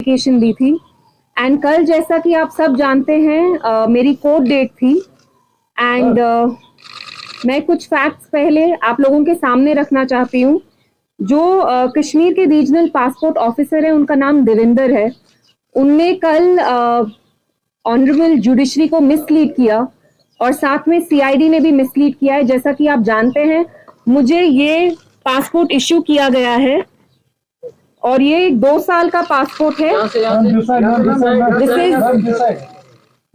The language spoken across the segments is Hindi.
एप्लीकेशन दी थी एंड कल जैसा कि आप सब जानते हैं मेरी कोर्ट डेट थी एंड मैं कुछ फैक्ट्स पहले आप लोगों के सामने रखना चाहती हूँ। जो कश्मीर के रीजनल पासपोर्ट ऑफिसर है उनका नाम देविंदर है। उनने कल ऑनरेबल जुडिशरी को मिसलीड किया और साथ में सीआईडी ने भी मिसलीड किया है। जैसा कि आप जानते हैं मुझे ये पासपोर्ट इश्यू किया गया है और ये 2 साल का पासपोर्ट है।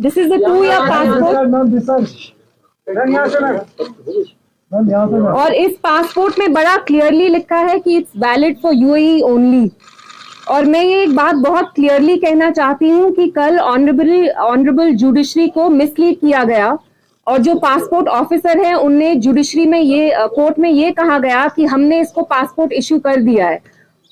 This is the 2-year passport और इस पासपोर्ट में बड़ा क्लियरली लिखा है कि it's valid for UAE only. और मैं ये एक बात बहुत क्लियरली कहना चाहती हूँ कि कल ऑनरेबल जुडिशरी को मिसलीड किया गया और जो पासपोर्ट ऑफिसर है उनने जुडिशरी में ये कोर्ट में ये कहा गया कि हमने इसको पासपोर्ट इश्यू कर दिया है।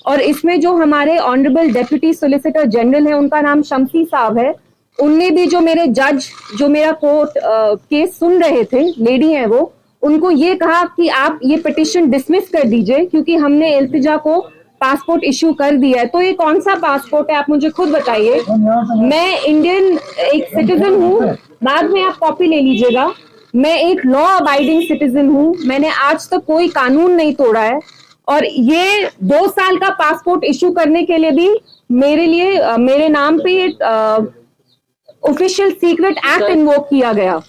और इसमें जो हमारे ऑनरेबल डेप्यूटी सोलिसिटर जनरल है उनका नाम शम्सी साहब है, उनने भी जो मेरे जज जो मेरा कोर्ट केस सुन रहे थे, लेडी हैं वो, उनको ये कहा कि आप ये पिटिशन डिसमिस कर दीजिए क्योंकि हमने इल्तिजा को पासपोर्ट इश्यू कर दिया है। तो ये कौन सा पासपोर्ट है आप मुझे खुद बताइए। मैं इंडियन एक सिटीजन हूँ, बाद में आप कॉपी ले लीजिएगा। मैं एक लॉ अबाइडिंग सिटीजन हूँ, मैंने आज तक कोई कानून नहीं तोड़ा है और ये 2 साल का पासपोर्ट इश्यू करने के लिए भी मेरे लिए मेरे नाम पे ऑफिशियल सीक्रेट एक्ट इन्वोक किया गया।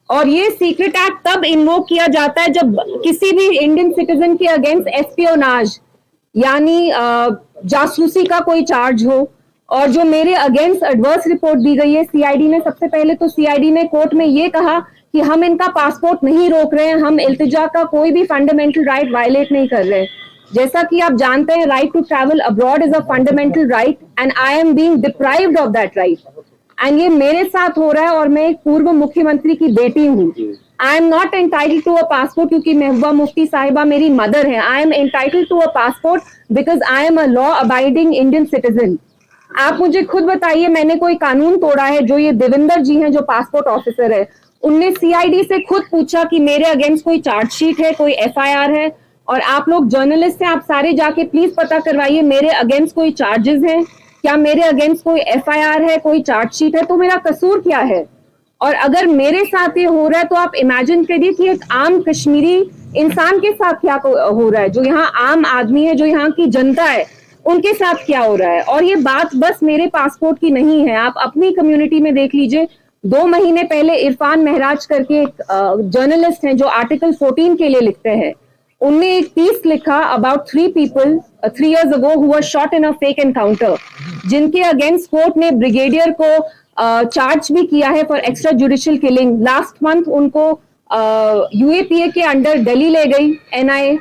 और ये सीक्रेट एक्ट तब इन्वोक किया जाता है जब किसी भी इंडियन सिटीजन के अगेंस्ट एस्पियोनाज यानी जासूसी का कोई चार्ज हो। और जो मेरे अगेंस्ट एडवर्स रिपोर्ट दी गई है सीआईडी ने, सबसे पहले तो सीआईडी ने कोर्ट में ये कहा कि हम इनका पासपोर्ट नहीं रोक रहे हैं, हम इल्तिजा का कोई भी फंडामेंटल राइट वायलेट नहीं कर रहे। जैसा कि आप जानते हैं right to travel abroad is a fundamental right and I am being deprived of that right and ये मेरे साथ हो रहा है। और मैं एक पूर्व मुख्यमंत्री की बेटी हूँ। I am not entitled to a passport क्योंकि महबूबा मुफ्ती साहिबा मेरी मदर है। I am entitled to a passport because I am a law abiding Indian citizen. आप मुझे खुद बताइए मैंने कोई कानून तोड़ा है? जो ये देविंदर जी हैं जो पासपोर्ट ऑफिसर है, उनने सीआईडी से खुद पूछा कि मेरे अगेंस्ट कोई चार्जशीट है, कोई एफआईआर है। और आप लोग जर्नलिस्ट हैं, आप सारे जाके प्लीज पता करवाइए मेरे अगेंस्ट कोई चार्जेस हैं क्या, मेरे अगेंस्ट कोई एफआईआर है, कोई चार्जशीट है, तो मेरा कसूर क्या है। और अगर मेरे साथ ये हो रहा है तो आप इमेजिन करिए कि एक आम कश्मीरी इंसान के साथ क्या हो रहा है, जो यहाँ आम आदमी है, जो यहाँ की जनता है, उनके साथ क्या हो रहा है। और ये बात बस मेरे पासपोर्ट की नहीं है, आप अपनी कम्युनिटी में देख लीजिए। 2 महीने पहले इरफान महराज करके एक जर्नलिस्ट हैं जो आर्टिकल 14 के लिए लिखते हैं, उनने एक पीस लिखा about 3 people 3 years ago who were shot in a fake encounter, जिनके अगेंस्ट कोर्ट ने ब्रिगेडियर को चार्ज भी किया है for extra judicial killing. Last month उनको यूएपीए के अंडर दिल्ली ले गई एनआईए।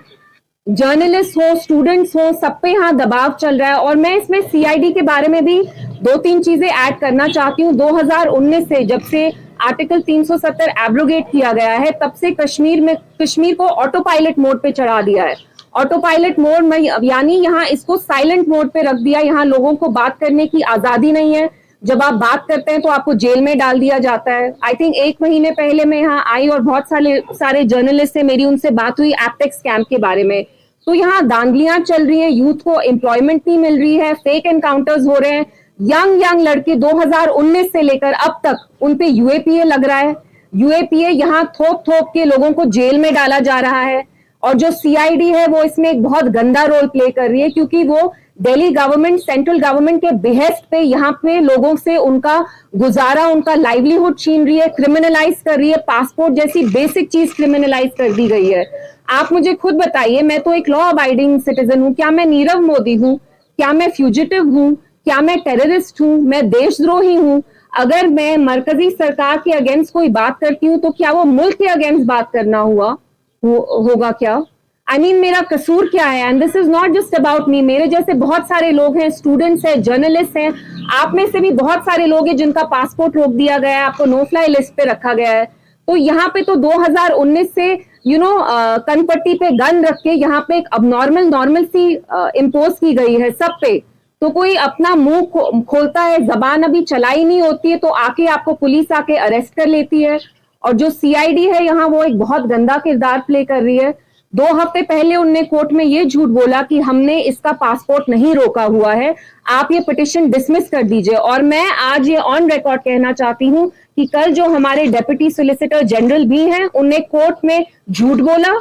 जर्नलिस्ट हो, स्टूडेंट्स हो, सब पे यहाँ दबाव चल रहा है। और मैं इसमें सीआईडी के बारे में भी 2-3 चीजें ऐड करना चाहती हूँ। 2019 से जब से आर्टिकल 370 एब्रोगेट किया गया है तब से कश्मीर को ऑटो पायलट मोड पे चढ़ा दिया है। ऑटो पायलट मोड में यानी यहाँ इसको साइलेंट मोड पे रख दिया। यहाँ लोगों को बात करने की आजादी नहीं है। जब आप बात करते हैं तो आपको जेल में डाल दिया जाता है। आई थिंक 1 महीने पहले मैं यहाँ आई और बहुत सारे जर्नलिस्ट से मेरी उनसे बात हुई एपटेक्स कैंप के बारे में। तो यहाँ दांगलियां चल रही हैं, यूथ को एम्प्लॉयमेंट नहीं मिल रही है, फेक एनकाउंटर्स हो रहे हैं। यंग लड़के 2019 से लेकर अब तक उन पे यूएपीए लग रहा है। यूएपीए यहाँ थोप के लोगों को जेल में डाला जा रहा है। और जो सीआईडी है वो इसमें एक बहुत गंदा रोल प्ले कर रही है क्योंकि वो दिल्ली गवर्नमेंट, सेंट्रल गवर्नमेंट के बिहेस्ट पे यहाँ पे लोगों से उनका गुजारा, उनका लाइवलीहुड छीन रही है, क्रिमिनलाइज कर रही है। पासपोर्ट जैसी बेसिक चीज क्रिमिनलाइज कर दी गई है। आप मुझे खुद बताइए, मैं तो एक लॉ अबाइडिंग सिटीजन हूँ, क्या मैं नीरव मोदी हूँ? क्या मैं फ्यूजिटिव हूँ? क्या मैं टेररिस्ट हूँ? मैं देशद्रोही हूँ? अगर मैं मरकजी सरकार के अगेंस्ट कोई बात करती हूँ तो क्या वो मुल्क के अगेंस्ट बात करना होगा क्या? I mean, मेरा कसूर क्या है? And this is not just about me. मेरे जैसे बहुत सारे लोग हैं, स्टूडेंट्स हैं, जर्नलिस्ट हैं, आप में से भी बहुत सारे लोग हैं जिनका पासपोर्ट रोक दिया गया है, आपको नो फ्लाई लिस्ट पे रखा गया है। तो यहाँ पे तो 2019 से कनपट्टी पे गन रख के यहाँ पे एक नॉर्मल सी इम्पोज की गई है सब पे। तो कोई अपना मुंह खोलता है, जबान अभी चलाई नहीं होती है तो आके आपको पुलिस आके अरेस्ट कर लेती है। और जो सीआईडी है यहाँ वो एक बहुत गंदा किरदार प्ले कर रही है। 2 हफ्ते पहले उनने कोर्ट में ये झूठ बोला कि हमने इसका पासपोर्ट नहीं रोका हुआ है, आप ये पिटिशन डिसमिस कर दीजिए। और मैं आज ये ऑन रिकॉर्ड कहना चाहती हूं कि कल जो हमारे डेप्यूटी सोलिसिटर जनरल भी हैं, उनने कोर्ट में झूठ बोला,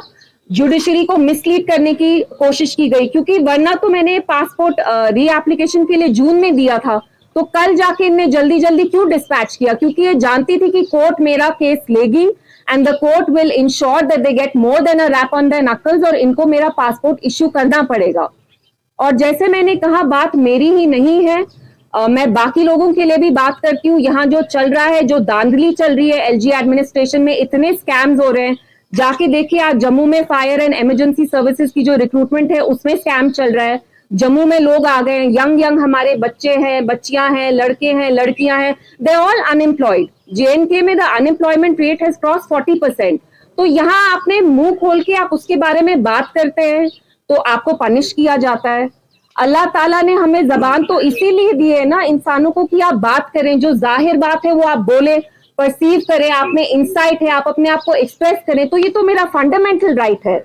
जुडिशरी को मिसलीड करने की कोशिश की गई, क्योंकि वरना तो मैंने पासपोर्ट रीएप्लीकेशन के लिए जून में दिया था, तो कल जाके इनने जल्दी जल्दी क्यों डिस्पैच किया? क्योंकि ये जानती थी कि कोर्ट मेरा केस लेगी and the court will ensure that they get more than a rap on their knuckles, और इनको मेरा पासपोर्ट इश्यू करना पड़ेगा। और जैसे मैंने कहा, बात मेरी ही नहीं है, मैं बाकी लोगों के लिए भी बात करती हूँ। यहाँ जो चल रहा है, जो धांधली चल रही है एलजी एडमिनिस्ट्रेशन में, इतने स्कैम्स हो रहे हैं, जाके देखिए आज जम्मू में फायर एंड इमरजेंसी सर्विसेज की जो रिक्रूटमेंट है उसमें स्कैम चल रहा है। जम्मू में लोग आ गए, यंग हमारे बच्चे हैं, बच्चियां हैं, लड़के हैं, लड़कियां हैं, दे ऑल अनएम्प्लॉयड। जेएनके में the unemployment rate has cross 40%। तो यहाँ आपने मुंह खोल के आप उसके बारे में बात करते हैं तो आपको पनिश किया जाता है। अल्लाह ताला ने हमें जबान तो इसीलिए दी है ना इंसानों को कि आप बात करें, जो जाहिर बात है वो आप बोले, परसीव करें, आप में इंसाइट है, आप अपने आप को एक्सप्रेस करें। तो ये तो मेरा फंडामेंटल राइट है।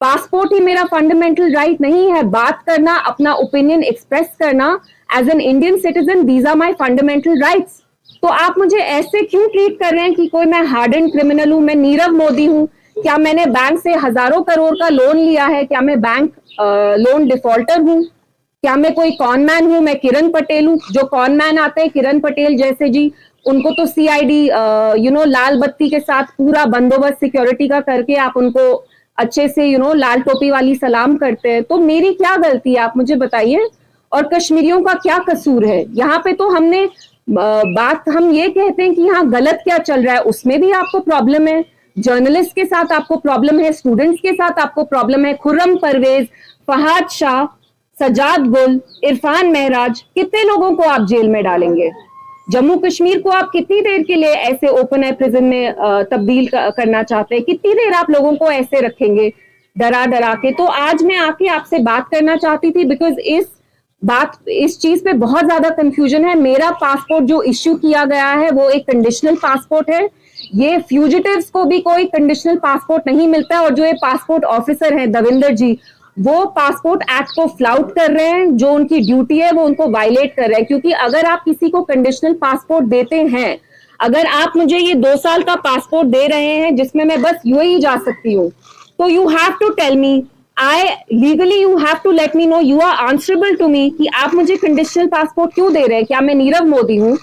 पासपोर्ट ही मेरा फंडामेंटल राइट नहीं है? बात करना, अपना ओपिनियन एक्सप्रेस करना as an Indian citizen, these are my fundamental rights. तो आप मुझे ऐसे क्यों ट्रीट कर रहे हैं कि कोई मैं हार्डन क्रिमिनल हूं, मैं नीरव मोदी हूं? क्या मैंने बैंक से हजारों करोड़ का लोन लिया है? क्या मैं बैंक लोन डिफॉल्टर हूं? क्या मैं कोई कॉनमैन हूं? मैं किरण पटेल हूं? जो कॉनमैन आते हैं किरण पटेल जैसे जी, उनको तो सीआईडी लाल बत्ती के साथ पूरा बंदोबस्त सिक्योरिटी का करके आप उनको अच्छे से लाल टोपी वाली सलाम करते हैं। तो मेरी क्या गलती है, आप मुझे बताइए? और कश्मीरियों का क्या कसूर है? यहाँ पे तो हमने बात, हम ये कहते हैं कि यहाँ गलत क्या चल रहा है, उसमें भी आपको प्रॉब्लम है। जर्नलिस्ट के साथ आपको प्रॉब्लम है, स्टूडेंट्स के साथ आपको प्रॉब्लम है। खुर्रम परवेज, फहाद शाह, सजाद गुल, इरफान महराज, कितने लोगों को आप जेल में डालेंगे? जम्मू कश्मीर को आप कितनी देर के लिए ऐसे ओपन एयर प्रिजन में तब्दील करना चाहते हैं? कितनी देर आप लोगों को ऐसे रखेंगे डरा डरा के? तो आज मैं आके आपसे बात करना चाहती थी बिकॉज इस चीज पे बहुत ज्यादा कंफ्यूजन है। मेरा पासपोर्ट जो इश्यू किया गया है वो एक कंडीशनल पासपोर्ट है। ये फ्यूजिटिव्स को भी कोई कंडीशनल पासपोर्ट नहीं मिलता है। और जो ये पासपोर्ट ऑफिसर है दविंदर जी, वो पासपोर्ट एक्ट को फ्लाउट कर रहे हैं। जो उनकी ड्यूटी है वो उनको वायलेट कर रहे हैं, क्योंकि अगर आप किसी को कंडीशनल पासपोर्ट देते हैं, अगर आप मुझे ये 2 साल का पासपोर्ट दे रहे हैं जिसमें मैं बस यूएई जा सकती हूँ, तो you have to tell me, legally you have to let me know, you are answerable to me कि आप मुझे कंडीशनल पासपोर्ट क्यों दे रहे हैं। क्या मैं नीरव मोदी हूँ?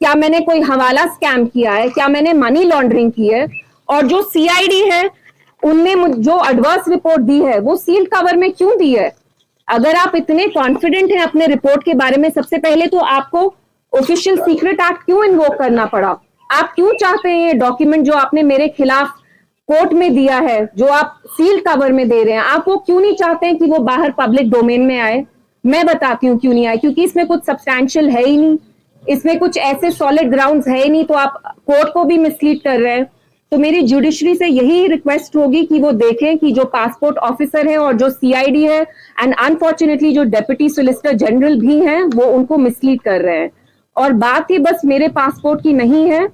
क्या मैंने कोई हवाला स्कैम किया है? क्या मैंने मनी लॉन्ड्रिंग की है? और जो सीआईडी है उनने जो एडवर्स रिपोर्ट दी है वो सील्ड कवर में क्यों दी है? अगर आप इतने कॉन्फिडेंट हैं अपने रिपोर्ट के बारे में, सबसे पहले तो आपको ऑफिशियल सीक्रेट एक्ट क्यों इन्वोक करना पड़ा? आप क्यों चाहते हैं ये डॉक्यूमेंट जो आपने मेरे खिलाफ कोर्ट में दिया है, जो आप सील्ड कवर में दे रहे हैं, आप वो क्यों नहीं चाहते हैं कि वो बाहर पब्लिक डोमेन में आए? मैं बताती हूँ क्यों नहीं आए। क्योंकि इसमें कुछ सब्सटैंशियल है ही नहीं, इसमें कुछ ऐसे सॉलिड ग्राउंड्स है ही नहीं, तो आप कोर्ट को भी मिसलीड कर रहे हैं। तो मेरी जुडिशरी से यही रिक्वेस्ट होगी कि वो देखें कि जो पासपोर्ट ऑफिसर है और जो सीआईडी है एंड अनफॉर्चुनेटली जो डेप्यूटी सोलिसिटर जनरल भी हैं, वो उनको मिसलीड कर रहे हैं। और बात ही बस मेरे पासपोर्ट की नहीं है,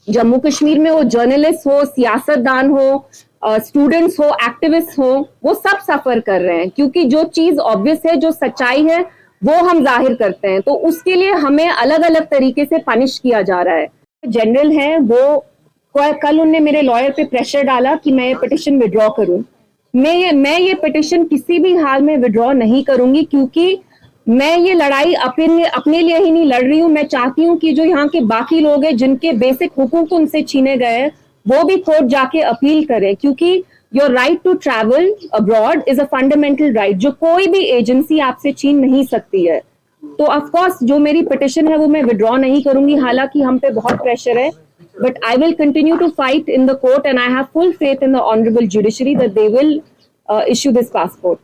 जम्मू कश्मीर में वो जर्नलिस्ट हो, सियासतदान हो, स्टूडेंट्स हो, एक्टिविस्ट हो, वो सब सफर कर रहे हैं। क्योंकि जो चीज ऑब्वियस है, जो सच्चाई है, वो हम जाहिर करते हैं, तो उसके लिए हमें अलग अलग तरीके से पनिश किया जा रहा है। जनरल है वो, कल उनने मेरे लॉयर पे प्रेशर डाला कि मैं ये पिटिशन विड्रॉ करूं। मैं ये पिटिशन किसी भी हाल में विड्रॉ नहीं करूंगी, क्योंकि मैं ये लड़ाई अपने लिए ही नहीं लड़ रही हूं। मैं चाहती हूं कि जो यहाँ के बाकी लोग हैं जिनके बेसिक हुकूक उनसे छीने गए, वो भी कोर्ट जाके अपील करें। क्योंकि your right to travel abroad is a fundamental right, जो कोई भी एजेंसी आपसे छीन नहीं सकती है। तो ऑफकोर्स जो मेरी पिटिशन है वो मैं विड्रॉ नहीं करूंगी, हालांकि हम पे बहुत प्रेशर है। But I will continue to fight in the court, and I have full faith in the honorable judiciary that they will issue this passport.